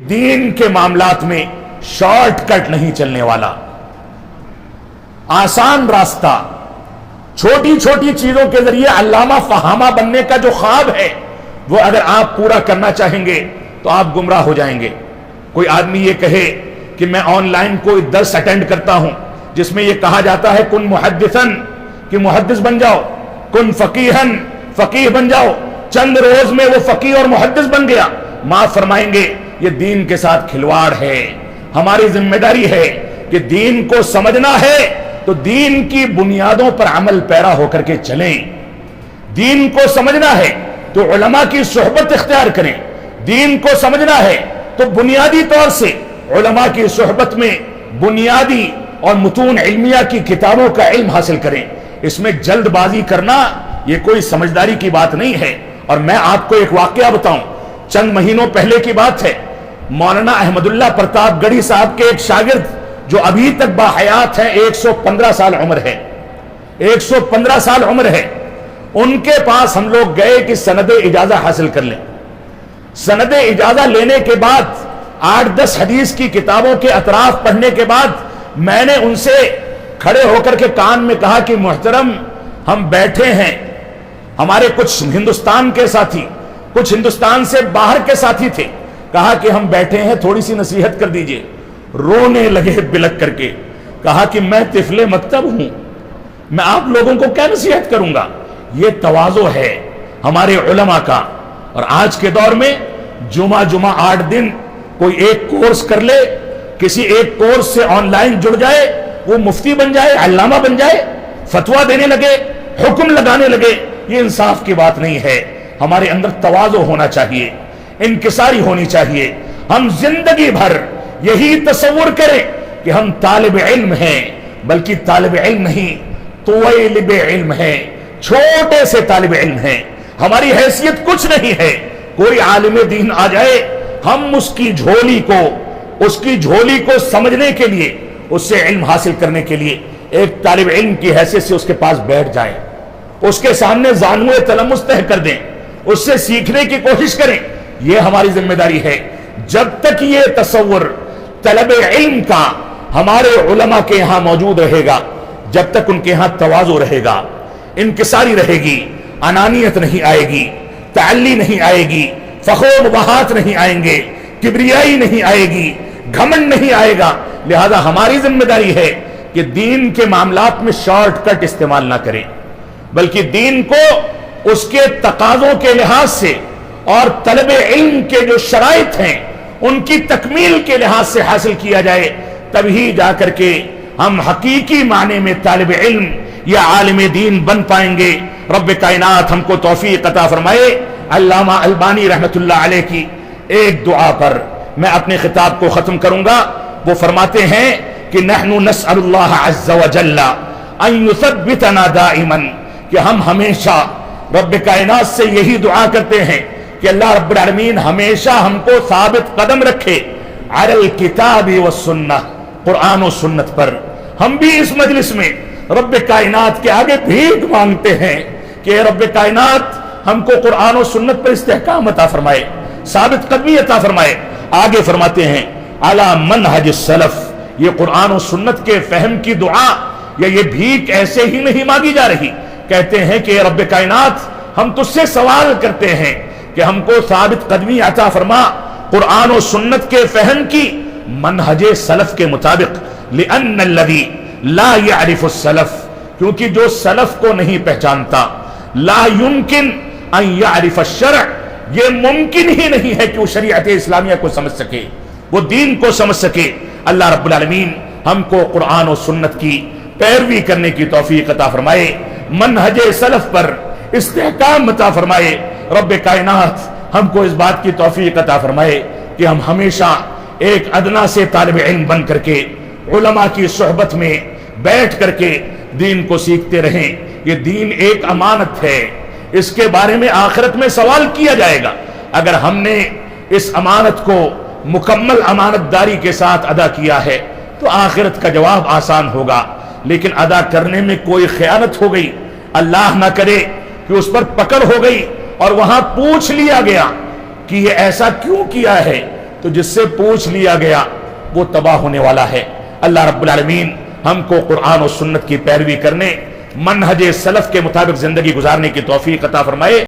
دین کے معاملات میں شارٹ کٹ نہیں چلنے والا، آسان راستہ، چھوٹی چھوٹی چیزوں کے ذریعے علامہ فہامہ بننے کا جو خواب ہے وہ اگر آپ پورا کرنا چاہیں گے تو آپ گمراہ ہو جائیں گے۔ کوئی آدمی یہ کہے کہ میں آن لائن کوئی درس اٹینڈ کرتا ہوں جس میں یہ کہا جاتا ہے کن محدثن، کہ محدث بن جاؤ، کن فقیہن، فقیہ بن جاؤ، چند روز میں وہ فقیہ اور محدث بن گیا، معاف فرمائیں گے یہ دین کے ساتھ کھلواڑ ہے۔ ہماری ذمہ داری ہے کہ دین کو سمجھنا ہے تو دین کی بنیادوں پر عمل پیرا ہو کر کے چلیں، دین کو سمجھنا ہے تو علماء کی صحبت اختیار کریں، دین کو سمجھنا ہے تو بنیادی طور سے علماء کی صحبت میں بنیادی اور متون علمیہ کی کتابوں کا علم حاصل کریں۔ اس میں جلد بازی کرنا یہ کوئی سمجھداری کی بات نہیں ہے۔ اور میں آپ کو ایک واقعہ بتاؤں، چند مہینوں پہلے کی بات ہے، مولانا احمد اللہ پرتاپ گڑھی صاحب کے ایک شاگرد جو ابھی تک باحیات ہیں، 115 سال عمر ہے، 115 سال عمر ہے، ان کے پاس ہم لوگ گئے کہ سند اجازہ حاصل کر لیں۔ سند اجازہ لینے کے بعد 8-10 حدیث کی کتابوں کے اطراف پڑھنے کے بعد میں نے ان سے کھڑے ہو کر کے کان میں کہا کہ محترم ہم بیٹھے ہیں، ہمارے کچھ ہندوستان کے ساتھی، کچھ ہندوستان سے باہر کے ساتھی تھے، کہا کہ ہم بیٹھے ہیں تھوڑی سی نصیحت کر دیجئے۔ رونے لگے بلک کر کے، کہا کہ میں طفل مکتب ہوں، میں آپ لوگوں کو کیا نصیحت کروں گا۔ یہ تواضع ہے ہمارے علماء کا۔ اور آج کے دور میں جمعہ 8 دن کوئی ایک کورس کر لے، کسی ایک کورس سے آن لائن جڑ جائے، وہ مفتی بن جائے، علامہ بن جائے، فتویٰ دینے لگے، حکم لگانے لگے، یہ انصاف کی بات نہیں ہے۔ ہمارے اندر تواضع ہونا چاہیے، انکساری ہونی چاہیے۔ ہم زندگی بھر یہی تصور کریں کہ ہم طالب علم ہیں، بلکہ طالب علم نہیں، طویلب علم ہیں، چھوٹے سے طالب علم ہیں، ہماری حیثیت کچھ نہیں ہے۔ کوئی عالم دین آ جائے، ہم اس کی جھولی کو سمجھنے کے لیے، اس سے علم حاصل کرنے کے لیے ایک طالب علم کی حیثیت سے اس کے پاس بیٹھ جائیں، اس کے سامنے زانوئے تلمس طے کر دیں، اس سے سیکھنے کی کوشش کریں۔ یہ ہماری ذمہ داری ہے۔ جب تک یہ تصور طلب علم کا ہمارے علماء کے یہاں موجود رہے گا، جب تک ان کے یہاں تواضع رہے گا، انکساری رہے گی، انانیت نہیں آئے گی، تعلی نہیں آئے گی، فخر و مباحات نہیں آئیں گے، کبریائی نہیں آئے گی، گھمنڈ نہیں آئے گا۔ لہذا ہماری ذمہ داری ہے کہ دین کے معاملات میں شارٹ کٹ استعمال نہ کریں، بلکہ دین کو اس کے تقاضوں کے لحاظ سے اور طلب علم کے جو شرائط ہیں ان کی تکمیل کے لحاظ سے حاصل کیا جائے، تبھی جا کر کے ہم حقیقی معنی میں طالب علم یا عالم دین بن پائیں گے۔ رب کائنات ہم کو توفیق عطا فرمائے۔ علامہ البانی رحمت اللہ علیہ کی ایک دعا پر میں اپنے خطاب کو ختم کروں گا۔ وہ فرماتے ہیں کہ نحن نسأل اللہ عز وجل ان یثبتنا دائما، کہ ہم ہمیشہ رب کائنات سے یہی دعا کرتے ہیں کہ اللہ رب العالمین ہمیشہ ہم کو ثابت قدم رکھے علی الکتاب والسنہ، قرآن و سنت پر۔ ہم بھی اس مجلس میں رب کائنات کے آگے بھیک مانگتے ہیں کہ رب کائنات ہم کو قرآن و سنت پر استحکام عطا فرمائے، ثابت قدمی عطا فرمائے۔ آگے فرماتے ہیں علی منہج السلف، یہ قرآن و سنت کے فہم کی دعا یا یہ بھیک ایسے ہی نہیں مانگی جا رہی، کہتے ہیں کہ رب کائنات ہم تجھ سے سوال کرتے ہیں کہ ہم کو ثابت قدمی عطا فرما قرآن و سنت کے فہم کی منہج سلف کے مطابق۔ لأن الذی لا يعرف السلف، کیونکہ جو سلف کو نہیں پہچانتا، لا يمکن ان يعرف الشرع، یہ ممکن ہی نہیں ہے کہ وہ شریعت اسلامیہ کو سمجھ سکے، وہ دین کو سمجھ سکے۔ اللہ رب العالمین ہم کو قرآن و سنت کی پیروی کرنے کی توفیق عطا فرمائے، منہج سلف پر استحکام عطا فرمائے۔ رب کائنات ہم کو اس بات کی توفیق عطا فرمائے کہ ہم ہمیشہ ایک ادنا سے طالب علم بن کر کے علماء کی صحبت میں بیٹھ کر کے دین کو سیکھتے رہیں۔ یہ دین ایک امانت ہے، اس کے بارے میں آخرت میں سوال کیا جائے گا۔ اگر ہم نے اس امانت کو مکمل امانت داری کے ساتھ ادا کیا ہے تو آخرت کا جواب آسان ہوگا، لیکن ادا کرنے میں کوئی خیانت ہو گئی، اللہ نہ کرے کہ اس پر پکڑ ہو گئی اور وہاں پوچھ لیا گیا کہ یہ ایسا کیوں کیا ہے، تو تو جس سے پوچھ لیا گیا وہ تباہ ہونے والا ہے۔ اللہ رب العالمین ہم کو قرآن و سنت کی پیروی کرنے، منہج سلف کے مطابق زندگی گزارنے کی توفیق عطا فرمائے۔